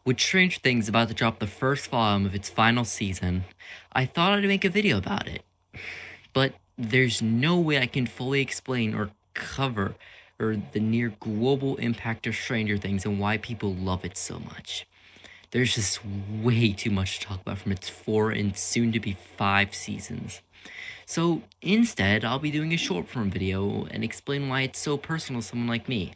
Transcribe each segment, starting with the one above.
With Stranger Things about to drop the first volume of its final season, I thought I'd make a video about it. But there's no way I can fully explain or cover the near global impact of Stranger Things and why people love it so much. There's just way too much to talk about from its 4 and soon to be 5 seasons. So instead, I'll be doing a short form video and explain why it's so personal to someone like me.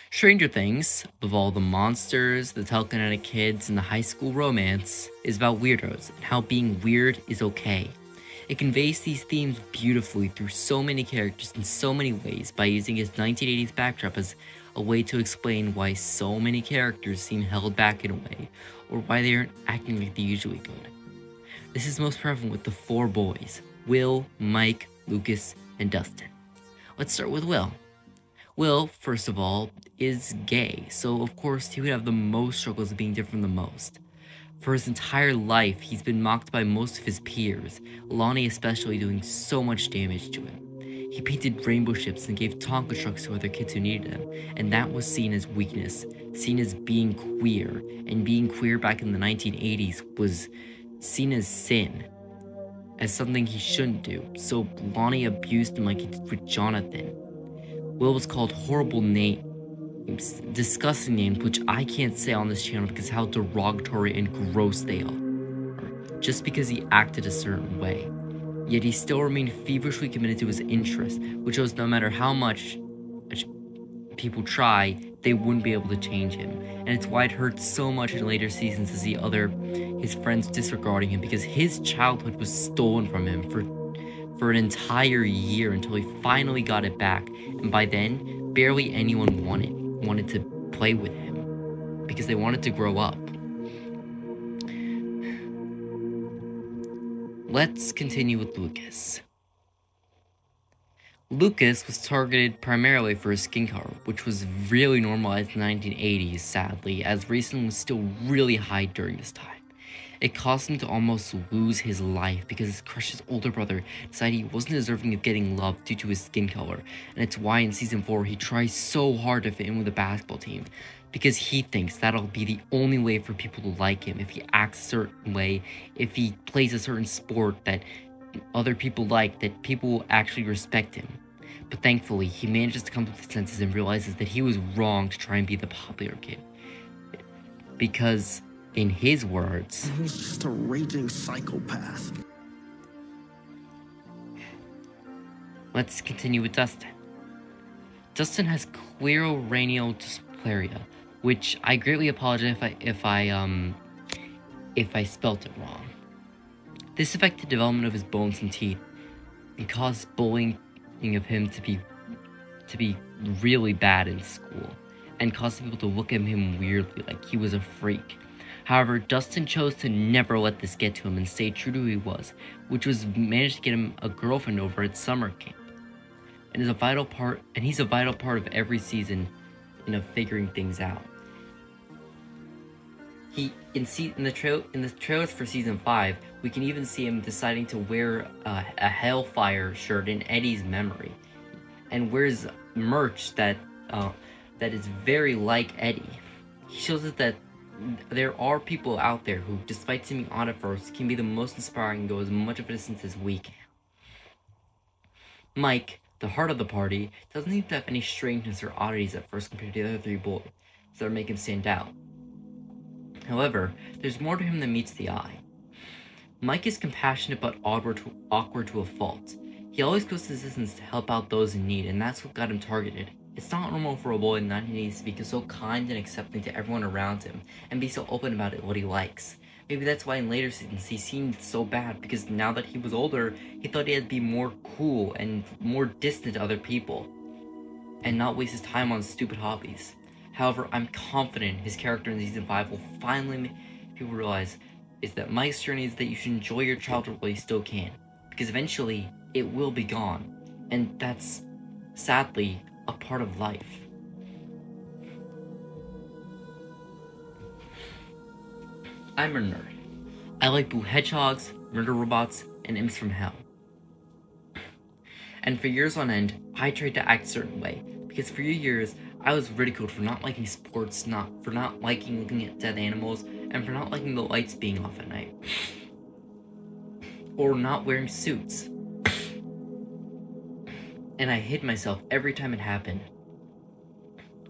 Stranger Things, of all the monsters, the telekinetic kids, and the high school romance, is about weirdos and how being weird is okay. It conveys these themes beautifully through so many characters in so many ways by using its 1980s backdrop as a way to explain why so many characters seem held back in a way, or why they aren't acting like they usually would. This is most prevalent with the 4 boys, Will, Mike, Lucas, and Dustin. Let's start with Will. Will, first of all, is gay, so of course he would have the most struggles of being different than most. For his entire life, he's been mocked by most of his peers, Lonnie especially doing so much damage to him. He painted rainbow ships and gave Tonka trucks to other kids who needed them, and that was seen as weakness, seen as being queer, and being queer back in the 1980s was seen as sin, as something he shouldn't do, so Lonnie abused him like he did with Jonathan. Will was called horrible names, disgusting names, which I can't say on this channel because of how derogatory and gross they are, just because he acted a certain way. Yet he still remained feverishly committed to his interests, which shows no matter how much people try, they wouldn't be able to change him. And it's why it hurts so much in later seasons to see his friends disregarding him, because his childhood was stolen from him for an entire year until he finally got it back, and by then, barely anyone wanted to play with him, because they wanted to grow up. Let's continue with Lucas. Lucas was targeted primarily for his skin color, which was really normalized in the 1980s, sadly, as racism was still really high during this time. It caused him to almost lose his life because his crush's older brother decided he wasn't deserving of getting love due to his skin color, and it's why in season 4 he tries so hard to fit in with the basketball team, because he thinks that'll be the only way for people to like him, if he acts a certain way, if he plays a certain sport that other people like, that people will actually respect him. But thankfully, he manages to come to his senses and realizes that he was wrong to try and be the popular kid. Because, in his words, he's just a raging psychopath. Let's continue with Dustin. Dustin has clearocranial dysplasia, which I greatly apologize if I spelt it wrong. This affected the development of his bones and teeth, and caused bullying of him to be really bad in school, and caused people to look at him weirdly, like he was a freak. However, Dustin chose to never let this get to him and stay true to who he was, which was managed to get him a girlfriend over at summer camp. And he's a vital part of every season of figuring things out. In the trailers for season 5, we can even see him deciding to wear a Hellfire shirt in Eddie's memory, and wears merch that is very like Eddie. He shows us that there are people out there who, despite seeming odd at first, can be the most inspiring and go as much of a distance as we can. Mike, the heart of the party, doesn't seem to have any strangeness or oddities at first compared to the other 3 boys that make him stand out. However, there's more to him than meets the eye. Mike is compassionate but awkward to a fault. He always goes to distance to help out those in need, and that's what got him targeted. It's not normal for a boy in the 1980s to be so kind and accepting to everyone around him, and be so open about what he likes. Maybe that's why in later seasons he seemed so bad, because now that he was older, he thought he had to be more cool and more distant to other people, and not waste his time on stupid hobbies. However, I'm confident his character in season 5 will finally make people realize is that Mike's journey is that you should enjoy your childhood while you still can, because eventually it will be gone, and that's sadly a part of life. I'm a nerd. I like blue hedgehogs, murder robots, and imps from hell. And for years on end, I tried to act a certain way, because for years, I was ridiculed for not liking sports, for not liking looking at dead animals, and for not liking the lights being off at night. Or not wearing suits. And I hid myself every time it happened,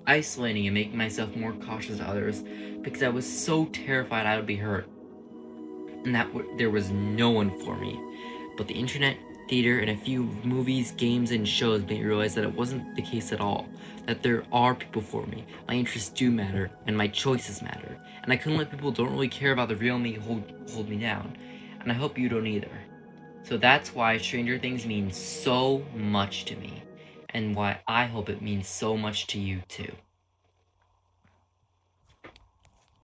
isolating and making myself more cautious of others because I was so terrified I would be hurt, and that there was no one for me. But the internet, theater, and a few movies, games, and shows made me realize that it wasn't the case at all, that there are people for me, my interests do matter, and my choices matter, and I couldn't let people who don't really care about the real me hold me down, and I hope you don't either. So that's why Stranger Things means so much to me, and why I hope it means so much to you too.